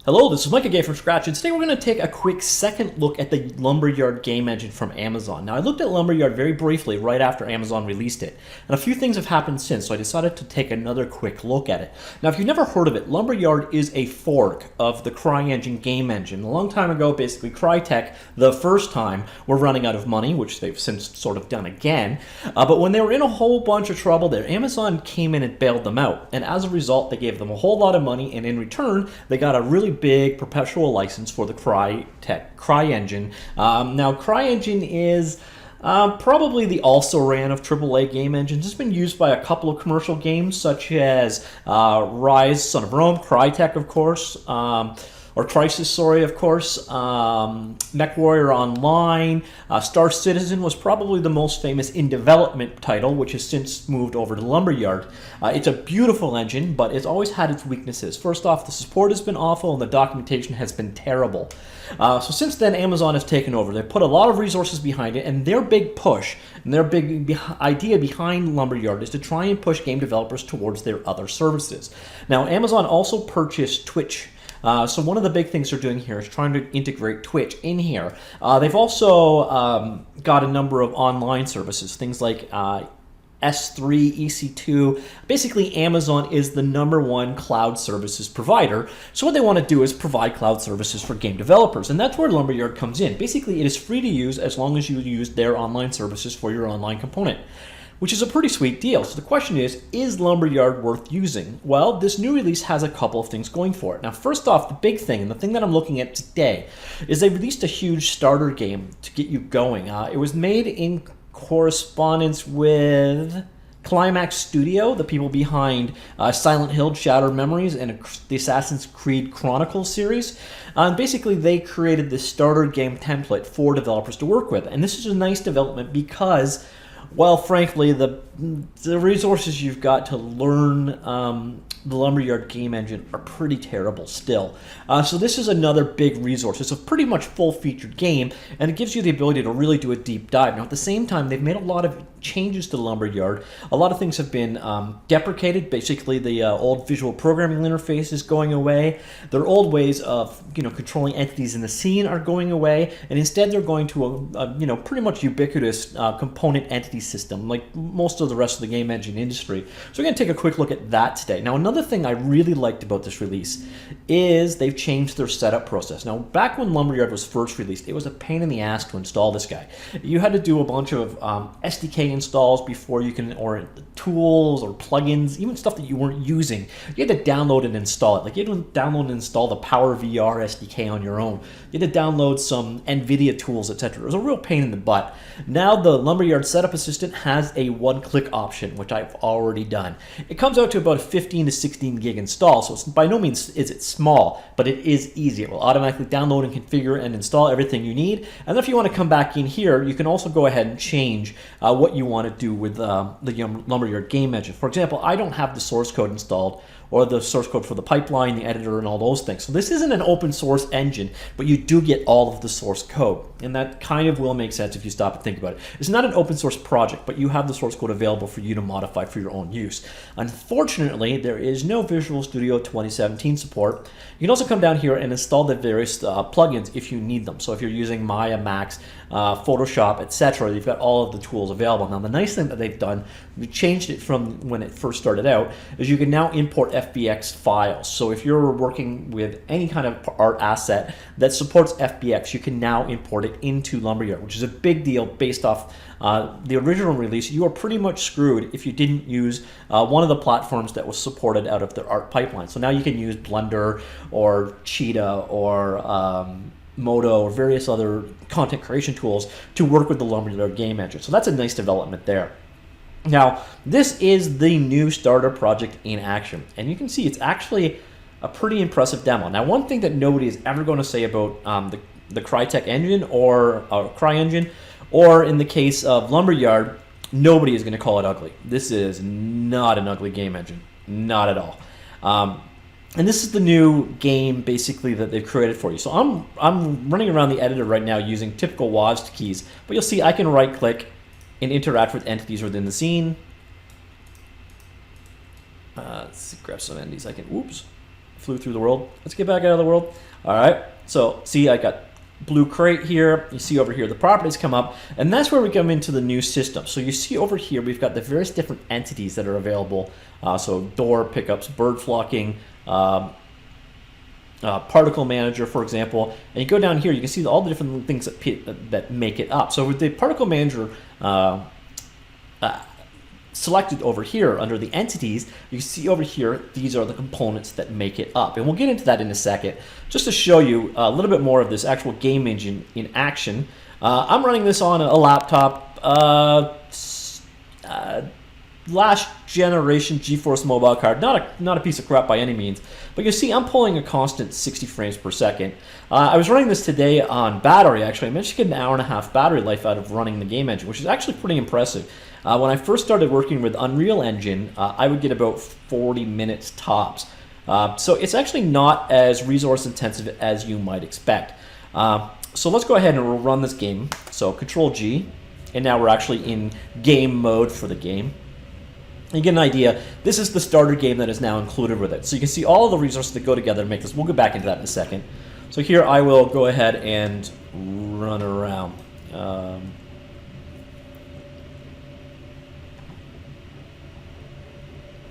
Hello, this is Mike at GameFromScratch, and today we're going to take a quick second look at the Lumberyard game engine from Amazon. Now, I looked at Lumberyard very briefly right after Amazon released it, and a few things have happened since, so I decided to take another quick look at it. Now, if you've never heard of it, Lumberyard is a fork of the CryEngine game engine. A long time ago, basically, Crytek, the first time, were running out of money, which they've since sort of done again. But when they were in a whole bunch of trouble there, Amazon came in and bailed them out, and as a result, they gave them a whole lot of money, and in return, they got a really big perpetual license for the CryEngine. Now, CryEngine is probably the also-ran of AAA game engines. It's been used by a couple of commercial games, such as Rise, Son of Rome, Crytek, of course, or Crisis, sorry, of course, MechWarrior Online. Star Citizen was probably the most famous in-development title, which has since moved over to Lumberyard. It's a beautiful engine, but it's always had its weaknesses. First off, the support has been awful, and the documentation has been terrible. So since then, Amazon has taken over. They've put a lot of resources behind it, and their big push, and their big idea behind Lumberyard is to try and push game developers towards their other services. Now, Amazon also purchased Twitch. So one of the big things they're doing here is trying to integrate Twitch in here. They've also got a number of online services, things like S3, EC2. Basically, Amazon is the #1 cloud services provider. So what they want to do is provide cloud services for game developers, and that's where Lumberyard comes in. Basically, it is free to use as long as you use their online services for your online component, which is a pretty sweet deal. So the question is Lumberyard worth using? Well, this new release has a couple of things going for it. Now, first off, the big thing, and the thing that I'm looking at today, is they released a huge starter game to get you going. It was made in correspondence with Climax Studio, the people behind Silent Hill, Shattered Memories, and the Assassin's Creed Chronicles series. Basically, they created this starter game template for developers to work with. And this is a nice development because, well, frankly, the resources you've got to learn the Lumberyard game engine are pretty terrible still. So this is another big resource. It's a pretty much full-featured game, and it gives you the ability to really do a deep dive. Now, at the same time, they've made a lot of changes to Lumberyard. A lot of things have been deprecated. Basically, the old visual programming interface is going away. Their old ways of controlling entities in the scene are going away, and instead they're going to a pretty much ubiquitous component entity system, like most of the rest of the game engine industry. So we're going to take a quick look at that today. Now, another thing I really liked about this release is they've changed their setup process. Now, back when Lumberyard was first released, it was a pain in the ass to install this guy. You had to do a bunch of SDK installs before you can, or tools or plugins, even stuff that you weren't using. You had to download and install it. Like, you had to download and install the Power VR SDK on your own. You had to download some NVIDIA tools, etc. It was a real pain in the butt. Now, the Lumberyard Setup Assistant has a one-click option, which I've already done. It comes out to about a 15 to 16 gig install, so it's by no means is it small, but it is easy. It will automatically download and configure and install everything you need. And then if you want to come back in here, you can also go ahead and change what you want to do with the Lumberyard game engine. For example, I don't have the source code installed, or the source code for the pipeline, the editor, and all those things. So this isn't an open source engine, but you do get all of the source code. And that kind of will make sense if you stop and think about it. It's not an open source project, but you have the source code available for you to modify for your own use. Unfortunately, there is no Visual Studio 2017 support. You can also come down here and install the various plugins if you need them. So if you're using Maya, Max, Photoshop, etc., you've got all of the tools available. Now, the nice thing that they've done, we changed it from when it first started out, is you can now import FBX files. So if you're working with any kind of art asset that supports FBX, you can now import it into Lumberyard, which is a big deal based off the original release. You are pretty much screwed if you didn't use one of the platforms that was supported out of their art pipeline. So now you can use Blender or Cheetah or Modo or various other content creation tools to work with the Lumberyard game engine. So that's a nice development there. Now, this is the new starter project in action, and you can see it's actually a pretty impressive demo. Now, one thing that nobody is ever going to say about the Crytek engine or CryEngine, or in the case of Lumberyard, nobody is going to call it ugly. This is not an ugly game engine, not at all. And this is the new game, basically, that they've created for you. So I'm running around the editor right now using typical WASD keys, but you'll see I can right-click and interact with entities within the scene. Let's grab some entities I can, oops. flew through the world. Let's get back out of the world. All right. So see, I got blue crate here. You see over here the properties come up, and that's where we come into the new system. So you see over here we've got the various different entities that are available. So door pickups, bird flocking, particle manager, for example. And you go down here, you can see all the different things that make it up. So with the particle manager selected over here under the entities, you can see over here, these are the components that make it up. And we'll get into that in a second. Just to show you a little bit more of this actual game engine in action, I'm running this on a laptop, last generation GeForce mobile card, not a piece of crap by any means, but you see I'm pulling a constant 60 frames per second. I was running this today on battery. Actually, I managed to get an hour and a half battery life out of running the game engine, which is actually pretty impressive. When I first started working with Unreal Engine, I would get about 40 minutes tops. So it's actually not as resource intensive as you might expect. So let's go ahead and we'll run this game. So Control G, and now we're actually in game mode for the game. You get an idea. This is the starter game that is now included with it. So you can see all of the resources that go together to make this. We'll get back into that in a second. So here I will go ahead and run around.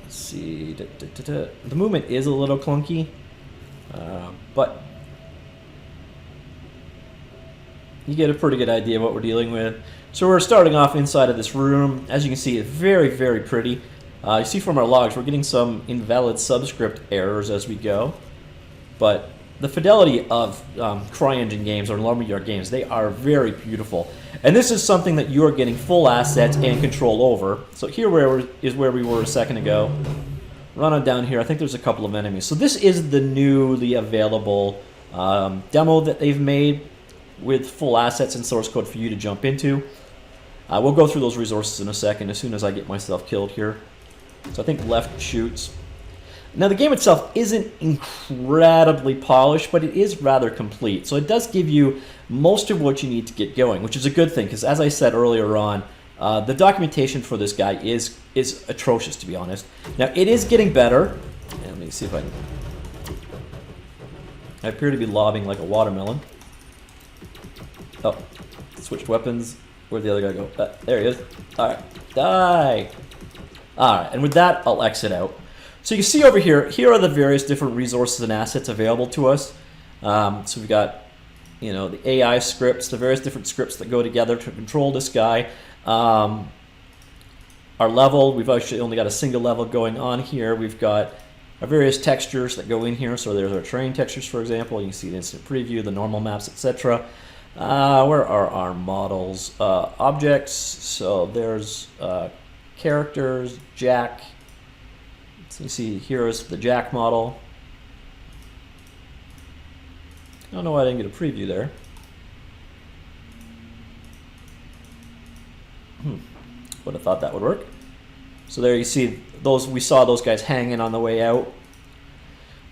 Let's see. The movement is a little clunky, but you get a pretty good idea of what we're dealing with. So we're starting off inside of this room. As you can see, it's very, very pretty. You see from our logs, we're getting some invalid subscript errors as we go. But the fidelity of CryEngine games or Lumberyard games, they are very beautiful. And this is something that you are getting full assets and control over. So here is where we were a second ago. Run on down here. I think there's a couple of enemies. So this is the newly available demo that they've made with full assets and source code for you to jump into. We'll go through those resources in a second as soon as I get myself killed here. So I think left shoots. Now the game itself isn't incredibly polished, but it is rather complete. So it does give you most of what you need to get going, which is a good thing because as I said earlier on, the documentation for this guy is atrocious, to be honest. Now it is getting better. And let me see if I can... I appear to be lobbing like a watermelon. Oh, switched weapons. Where'd the other guy go? There he is. Alright, die! Alright, and with that, I'll exit out. So you can see over here, here are the various different resources and assets available to us. So we've got, you know, the AI scripts, the various different scripts that go together to control this guy. Our level, we've actually only got a single level going on here. We've got our various textures that go in here. So there's our terrain textures, for example. You can see the instant preview, the normal maps, etc. Where are our models? Objects, so there's characters, Jack. So you see here is the Jack model. I don't know why I didn't get a preview there. Would have thought that would work. So there you see those. We saw those guys hanging on the way out.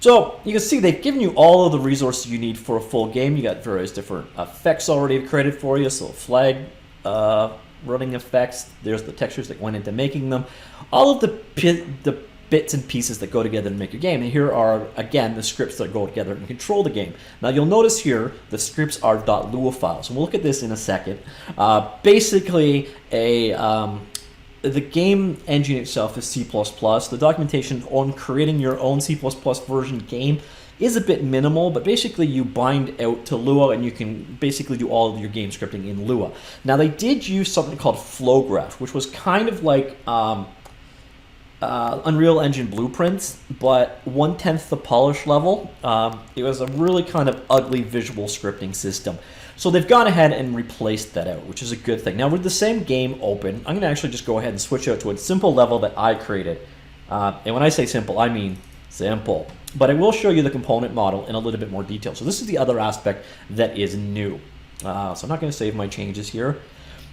So you can see they've given you all of the resources you need for a full game. You got various different effects already created for you. So flag running effects. There's the textures that went into making them. All of the bits and pieces that go together to make your game. And here are, again, the scripts that go together and control the game. Now you'll notice here the scripts are .lua files. And we'll look at this in a second. Basically, the game engine itself is C++. The documentation on creating your own C++ version game is a bit minimal, but basically you bind out to Lua and you can basically do all of your game scripting in Lua. Now they did use something called FlowGraph, which was kind of like Unreal Engine blueprints, but 1/10 the polish level. It was a really kind of ugly visual scripting system. So they've gone ahead and replaced that out, which is a good thing. Now with the same game open, I'm going to actually just go ahead and switch out to a simple level that I created. And when I say simple, I mean simple. But I will show you the component model in a little bit more detail. So this is the other aspect that is new. So I'm not going to save my changes here.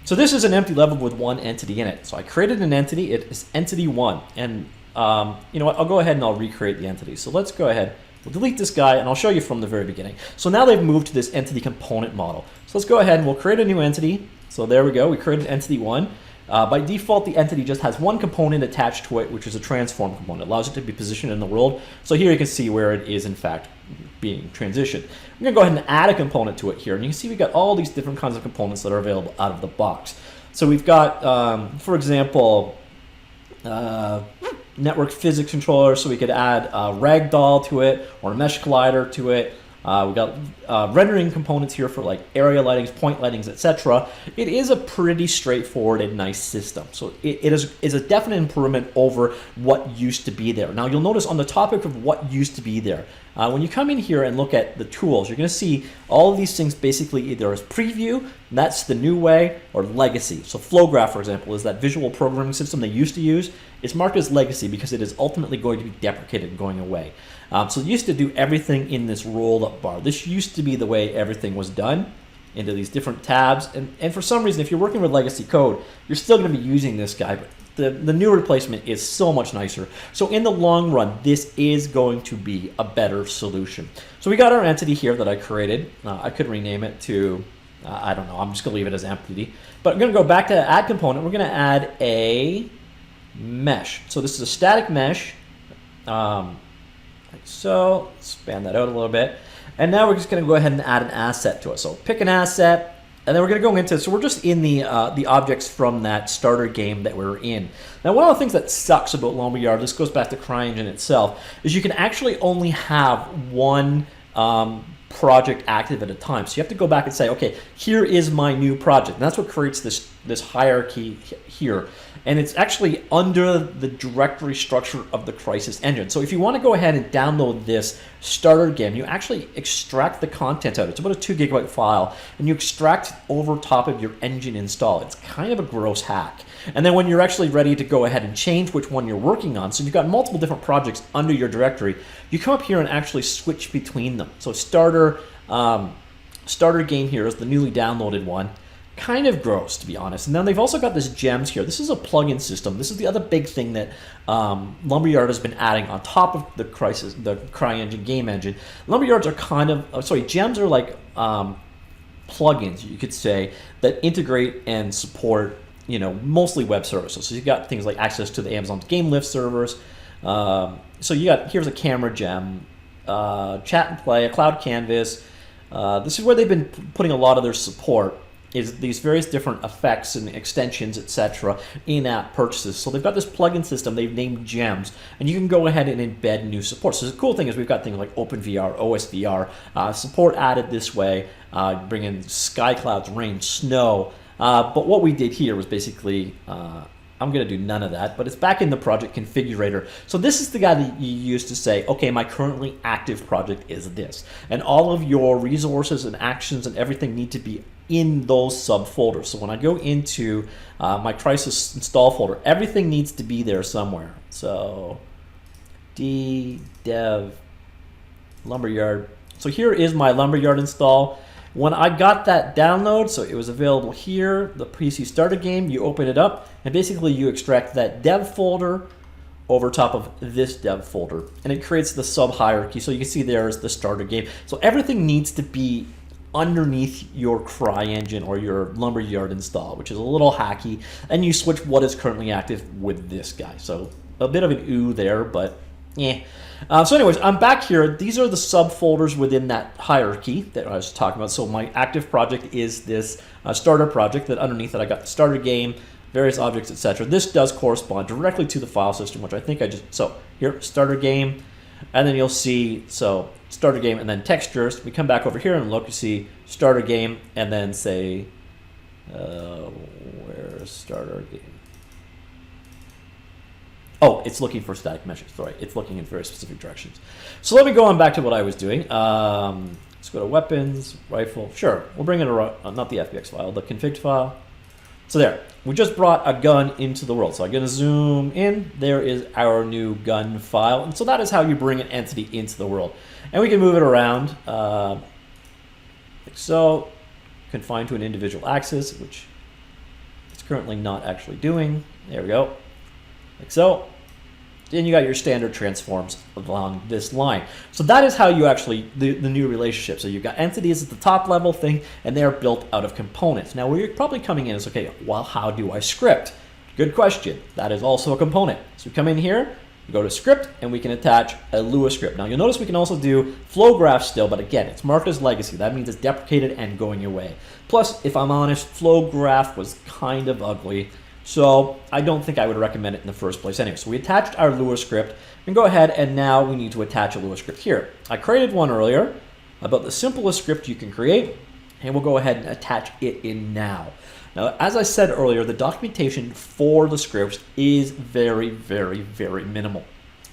So this is an empty level with one entity in it. So I created an entity. It is entity 1. And you know what? I'll go ahead and I'll recreate the entity. So let's go ahead. We'll delete this guy, and I'll show you from the very beginning. So now they've moved to this entity component model. So let's go ahead and we'll create a new entity. So there we go. We created entity 1. By default, the entity just has one component attached to it, which is a transform component. It allows it to be positioned in the world. So here you can see where it is, in fact, being transitioned. I'm going to go ahead and add a component to it here. And you can see we've got all these different kinds of components that are available out of the box. So we've got, for example, network physics controller, so we could add a ragdoll to it or a mesh collider to it. We've got rendering components here for like area lightings, point lightings, etc. It is a pretty straightforward and nice system. So it is a definite improvement over what used to be there. Now you'll notice on the topic of what used to be there, when you come in here and look at the tools, you're going to see all of these things basically either as preview, that's the new way, or legacy. So FlowGraph, for example, is that visual programming system they used to use. It's marked as legacy because it is ultimately going to be deprecated and going away. So it used to do everything in this rolled-up bar. This used to be the way everything was done, into these different tabs. And for some reason, if you're working with legacy code, you're still going to be using this guy. But the new replacement is so much nicer. So in the long run, this is going to be a better solution. So we got our entity here that I created. I could rename it to, I don't know, I'm just going to leave it as empty. But I'm going to go back to add component. We're going to add a mesh. So this is a static mesh. Like so, expand that out a little bit. And now we're just going to go ahead and add an asset to it. So pick an asset, and then we're going to go into, so we're just in the objects from that starter game that we're in. Now, one of the things that sucks about Lumberyard, this goes back to CryEngine itself, is you can actually only have one project active at a time. So you have to go back and say, okay, here is my new project. And that's what creates this hierarchy here. And it's actually under the directory structure of the Crysis engine. So if you want to go ahead and download this starter game, you actually extract the content out. It's about a 2 gigabyte file, and you extract over top of your engine install. It's kind of a gross hack. And then when you're actually ready to go ahead and change which one you're working on, so you've got multiple different projects under your directory, you come up here and actually switch between them. So starter game here is the newly downloaded one. Kind of gross, to be honest. And then they've also got this gems here. This is a plugin system. This is the other big thing that Lumberyard has been adding on top of the CryEngine game engine. Lumberyards are kind of, gems are like plugins, you could say, that integrate and support, mostly web services. So you've got things like access to the Amazon's Game Lift servers. So here's a camera gem, chat and play, a cloud canvas. This is where they've been putting a lot of their support, is these various different effects and extensions, etc., in-app purchases. So they've got this plugin system they've named Gems, and you can go ahead and embed new support. So the cool thing is we've got things like OpenVR, OSVR, support added this way, bring in sky clouds, rain, snow. But what we did here was basically, I'm going to do none of that, but it's back in the project configurator. So this is the guy that you use to say, okay, my currently active project is this. And all of your resources and actions and everything need to be in those subfolders. So when I go into my Crysis install folder, everything needs to be there somewhere. So dev Lumberyard. So here is my Lumberyard install. When I got that download, so it was available here, the PC starter game, you open it up, and basically you extract that dev folder over top of this dev folder, and it creates the sub hierarchy. So you can see there's the starter game. So everything needs to be underneath your CryEngine or your Lumberyard install, which is a little hacky, and you switch what is currently active with this guy. So a bit of an ooh there, but yeah. So anyways, I'm back here. These are the subfolders within that hierarchy that I was talking about. So my active project is this starter project, that underneath it I got the starter game, various objects, etc. This does correspond directly to the file system, which I think so here, starter game, and then you'll see, so starter game and then textures. We come back over here and look, you see starter game, and then say, where's starter game? Oh, it's looking for static meshes, right? It's looking in very specific directions. So let me go on back to what I was doing. Let's go to weapons, rifle. Sure, we'll bring in not the FBX file, the config file. So there, we just brought a gun into the world. So I'm going to zoom in. There is our new gun file. And so that is how you bring an entity into the world. And we can move it around, like so, confined to an individual axis, which it's currently not actually doing. There we go. Like so. then you got your standard transforms along this line. So that is how you actually, the new relationship. So you've got entities at the top level thing, and they're built out of components. Now where you're probably coming in is, okay, well, how do I script? Good question. That is also a component. So we come in here, we go to script, and we can attach a Lua script. Now you'll notice we can also do flow graphs still, but again, it's marked as legacy. That means it's deprecated and going away. Plus, if I'm honest, flow graph was kind of ugly. So I don't think I would recommend it in the first place anyway. So we attached our Lua script, and go ahead, and now we need to attach a Lua script here. I created one earlier about the simplest script you can create, and we'll go ahead and attach it in now. Now, as I said earlier, the documentation for the scripts is very, very, very minimal.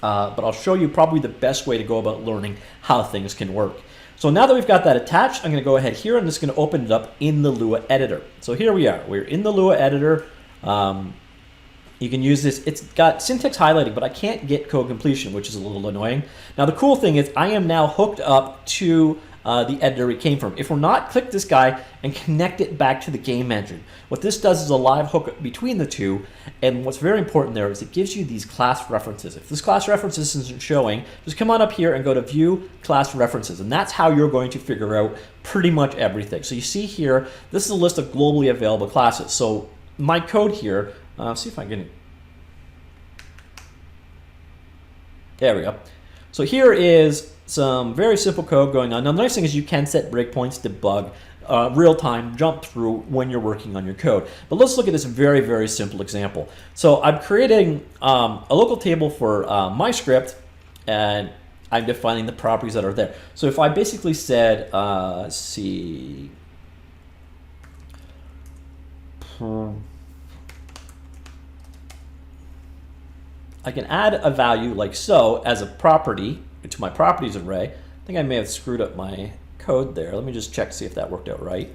But I'll show you probably the best way to go about learning how things can work. So now that we've got that attached, I'm going to go ahead here, and I'm just going to open it up in the Lua editor. So here we are. We're in the Lua editor. You can use this. It's got syntax highlighting, but I can't get code completion, which is a little annoying. Now the cool thing is I am now hooked up to the editor it came from. If we're not, click this guy and connect it back to the game engine. What this does is a live hook between the two, and what's very important there is it gives you these class references. If this class references isn't showing, just come on up here and go to View Class References, and that's how you're going to figure out pretty much everything. So you see here, this is a list of globally available classes. So my code here, see if I can, there we go. So here is some very simple code going on. Now the nice thing is you can set breakpoints, debug, real time, jump through when you're working on your code. But let's look at this very, very simple example. So I'm creating a local table for my script, and I'm defining the properties that are there. So if I basically said, let's see, I can add a value like so as a property to my properties array. I think I may have screwed up my code there. Let me just check to see if that worked out right.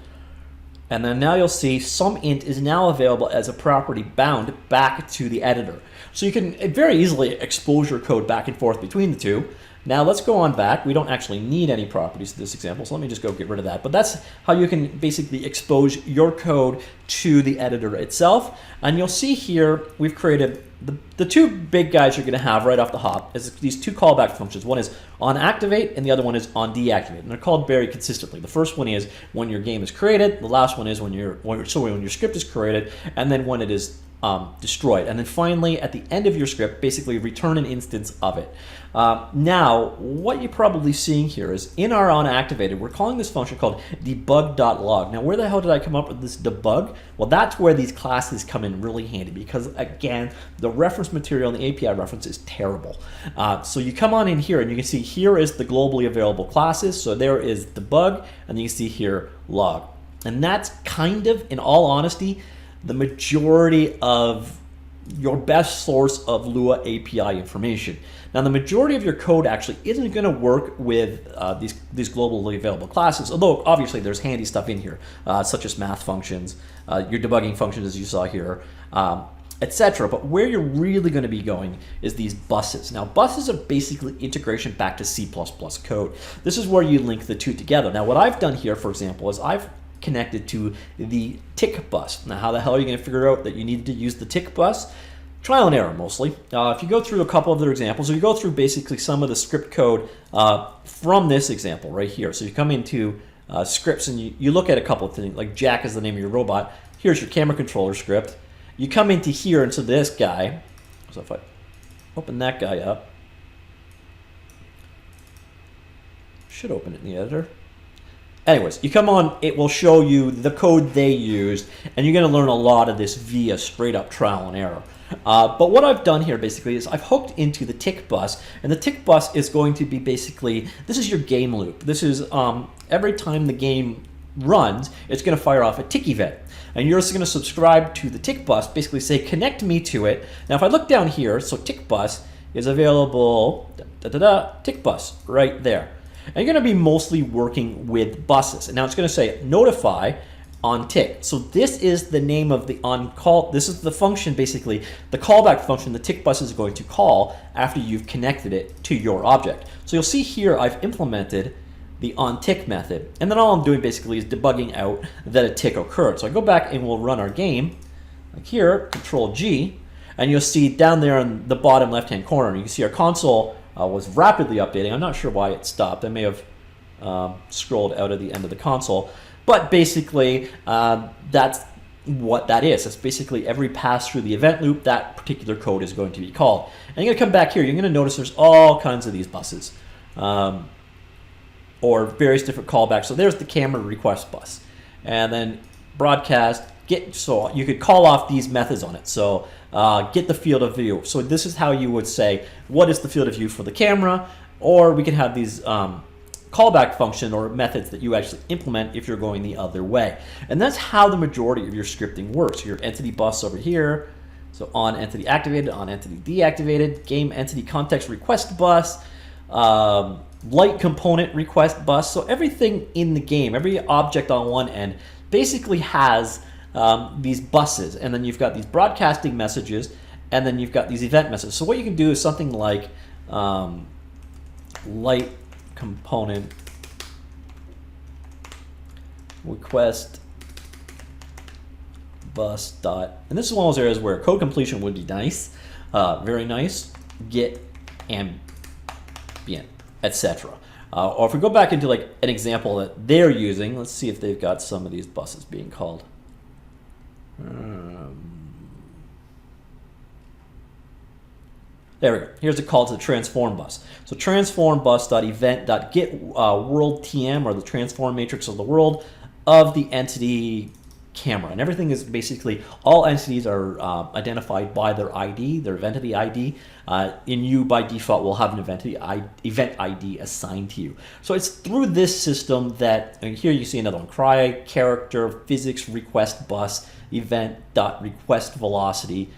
And then now you'll see some int is now available as a property bound back to the editor. So you can very easily expose your code back and forth between the two. Now let's go on back. We don't actually need any properties in this example, so let me just go get rid of that. But that's how you can basically expose your code to the editor itself. And you'll see here we've created the two big guys you're going to have right off the hop is these two callback functions. One is on activate and the other one is on deactivate, and they're called very consistently. The first one is when your game is created. The last one is when your script is created, and then when it is destroyed. And then finally, at the end of your script, basically return an instance of it. Now, what you're probably seeing here is in our onActivated, we're calling this function called debug.log. Now, where the hell did I come up with this debug? Well, that's where these classes come in really handy because, again, the reference material and the API reference is terrible. So you come on in here and you can see here is the globally available classes. So there is debug, and you can see here log. And that's kind of, in all honesty, the majority of your best source of Lua API information. Now, the majority of your code actually isn't going to work with these globally available classes, although obviously there's handy stuff in here, such as math functions, your debugging functions as you saw here, etc. But where you're really going to be going is these buses. Now, buses are basically integration back to C++ code. This is where you link the two together. Now, what I've done here, for example, is I've connected to the tick bus. Now, how the hell are you going to figure out that you need to use the tick bus? Trial and error, mostly. If you go through a couple of their examples, or you go through basically some of the script code from this example right here. So you come into scripts and you look at a couple of things, like Jack is the name of your robot. Here's your camera controller script. You come into here, into this guy. So if I open that guy up, should open it in the editor. Anyways, you come on, it will show you the code they used, and you're going to learn a lot of this via straight up trial and error. But what I've done here basically is I've hooked into the tick bus, and the tick bus is going to be basically, this is your game loop. This is every time the game runs, it's going to fire off a tick event. And you're just going to subscribe to the tick bus, basically say connect me to it. Now if I look down here, so tick bus is available, tick bus right there. And you're going to be mostly working with buses. And now it's going to say notify on tick. So this is the name of the on call. This is the function, basically, the callback function the tick bus is going to call after you've connected it to your object. So you'll see here I've implemented the on tick method. And then all I'm doing basically is debugging out that a tick occurred. So I go back and we'll run our game. Like here, Control G. And you'll see down there in the bottom left-hand corner, you can see our console was rapidly updating. I'm not sure why it stopped. I may have scrolled out of the end of the console. But basically, that's what that is. It's basically every pass through the event loop, that particular code is going to be called. And you're going to come back here. You're going to notice there's all kinds of these buses. Or various different callbacks. So there's the camera request bus. And then broadcast, so you could call off these methods on it. So get the field of view. So this is how you would say, what is the field of view for the camera? Or we can have these callback function or methods that you actually implement if you're going the other way. And that's how the majority of your scripting works. Your entity bus over here, so on entity activated, on entity deactivated, game entity context request bus, light component request bus. So everything in the game, every object on one end basically has these buses, and then you've got these broadcasting messages, and then you've got these event messages. So what you can do is something like light component request bus dot, and this is one of those areas where code completion would be nice, very nice, get ambient, etc. Or if we go back into like an example that they're using, let's see if they've got some of these buses being called. There we go. Here's a call to the transform bus. So transform bus.event.get world TM, or the transform matrix of the world of the entity camera. And everything is basically, all entities are identified by their ID, their event ID. In you, by default, will have an event ID assigned to you. So it's through this system that, and here you see another one, cry, character, physics, request bus, event.request velocity,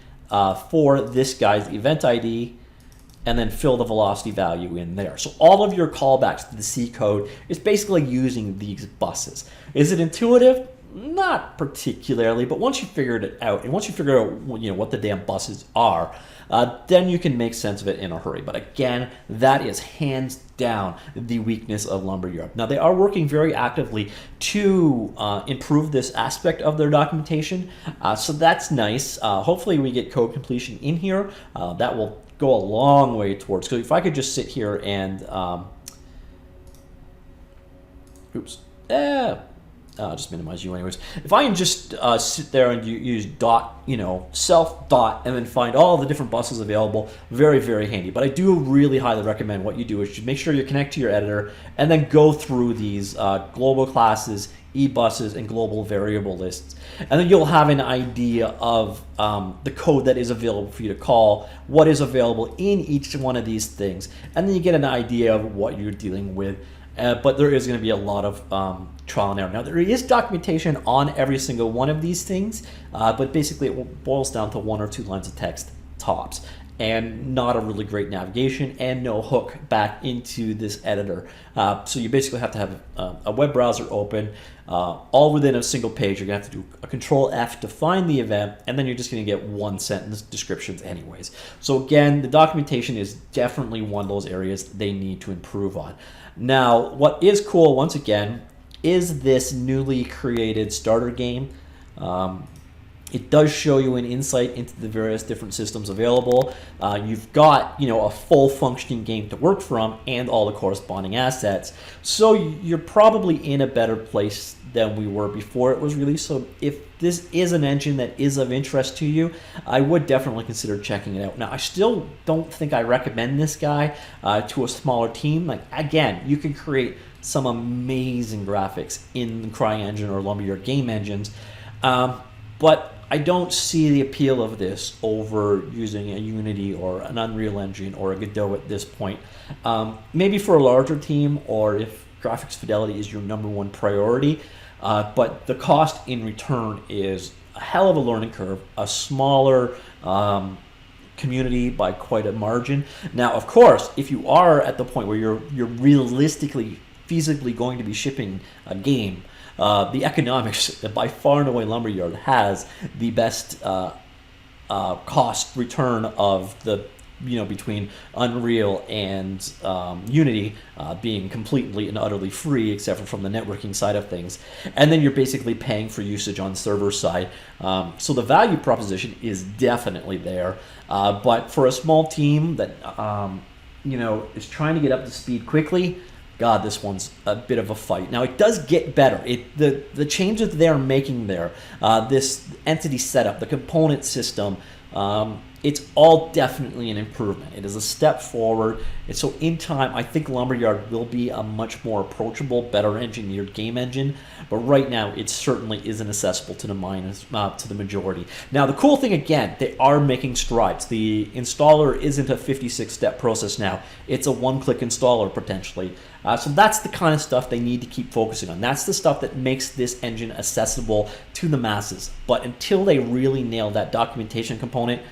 for this guy's event ID, and then fill the velocity value in there. So all of your callbacks to the C code is basically using these buses. Is it intuitive? Not particularly, but once you figured it out, and once you figure out what the damn buses are, then you can make sense of it in a hurry. But again, that is hands down the weakness of Lumberyard. Now, they are working very actively to improve this aspect of their documentation, so that's nice. Hopefully we get code completion in here. That will go a long way towards, because if I could just sit here and I'll just minimize you anyways. If I can just sit there and use dot, self dot, and then find all the different buses available, very, very handy. But I do really highly recommend what you do is you make sure you connect to your editor and then go through these global classes, e-buses, and global variable lists. And then you'll have an idea of the code that is available for you to call, what is available in each one of these things. And then you get an idea of what you're dealing with. But there is going to be a lot of trial and error. Now, there is documentation on every single one of these things, but basically it boils down to 1 or 2 lines of text tops, and not a really great navigation, and no hook back into this editor. So you basically have to have a web browser open, all within a single page. You're going to have to do a Control F to find the event, and then you're just going to get 1-sentence descriptions anyways. So again, the documentation is definitely one of those areas they need to improve on. Now, what is cool, once again, is this newly created starter game. It does show you an insight into the various different systems available. You've got, a full functioning game to work from and all the corresponding assets. So you're probably in a better place than we were before it was released. So if this is an engine that is of interest to you, I would definitely consider checking it out. Now, I still don't think I recommend this guy to a smaller team. Like, again, you can create some amazing graphics in the CryEngine or Lumberyard game engines, but I don't see the appeal of this over using a Unity or an Unreal Engine or a Godot at this point. Maybe for a larger team, or if graphics fidelity is your #1 priority, but the cost in return is a hell of a learning curve, a smaller community by quite a margin. Now, of course, if you are at the point where you're realistically, feasibly going to be shipping a game, the economics, by far and away, Lumberyard has the best cost return of the between Unreal and Unity being completely and utterly free, except for from the networking side of things. And then you're basically paying for usage on server side. So the value proposition is definitely there. But for a small team that is trying to get up to speed quickly, God, this one's a bit of a fight. Now, it does get better. The changes they're making there, this entity setup, the component system, it's all definitely an improvement. It is a step forward. And so in time, I think Lumberyard will be a much more approachable, better engineered game engine. But right now, it certainly isn't accessible to the majority. Now, the cool thing, again, they are making strides. The installer isn't a 56-step process now. It's a one-click installer, potentially. So that's the kind of stuff they need to keep focusing on. That's the stuff that makes this engine accessible to the masses. But until they really nail that documentation component,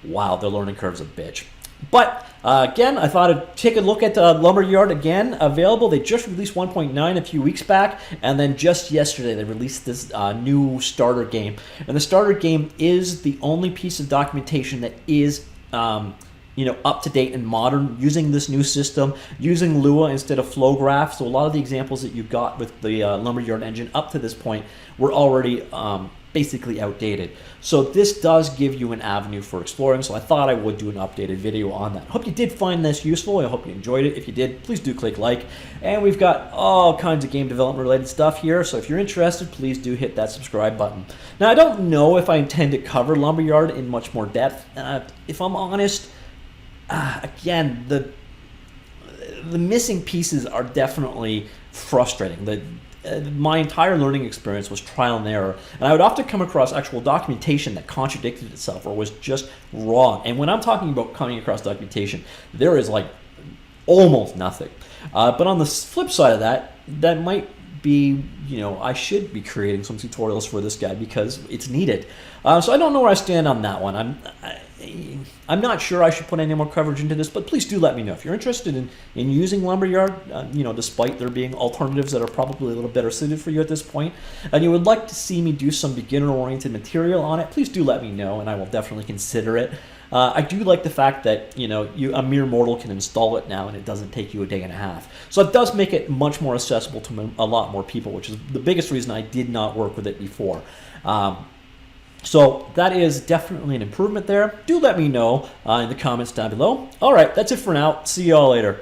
wow, their learning curve's a bitch. But again, I thought I'd take a look at Lumberyard again, available. They just released 1.9 a few weeks back, and then just yesterday they released this new starter game. And the starter game is the only piece of documentation that is up to date and modern, using this new system, using Lua instead of Flowgraph. So a lot of the examples that you got with the Lumberyard engine up to this point were already basically outdated. So this does give you an avenue for exploring, so I thought I would do an updated video on that. I hope you did find this useful. I hope you enjoyed it. If you did, please do click like. And we've got all kinds of game development related stuff here, so if you're interested, please do hit that subscribe button. Now, I don't know if I intend to cover Lumberyard in much more depth. If I'm honest, again, the missing pieces are definitely frustrating. My entire learning experience was trial and error, and I would often come across actual documentation that contradicted itself or was just wrong. And when I'm talking about coming across documentation, there is like almost nothing. But on the flip side of that, that might be, I should be creating some tutorials for this guy because it's needed. So I don't know where I stand on that one. I'm not sure I should put any more coverage into this, but please do let me know if you're interested in using Lumberyard, despite there being alternatives that are probably a little better suited for you at this point, and you would like to see me do some beginner-oriented material on it, please do let me know, and I will definitely consider it. I do like the fact that a mere mortal can install it now and it doesn't take you a day and a half. So it does make it much more accessible to a lot more people, which is the biggest reason I did not work with it before. So that is definitely an improvement there. Do let me know in the comments down below. All right, that's it for now. See you all later.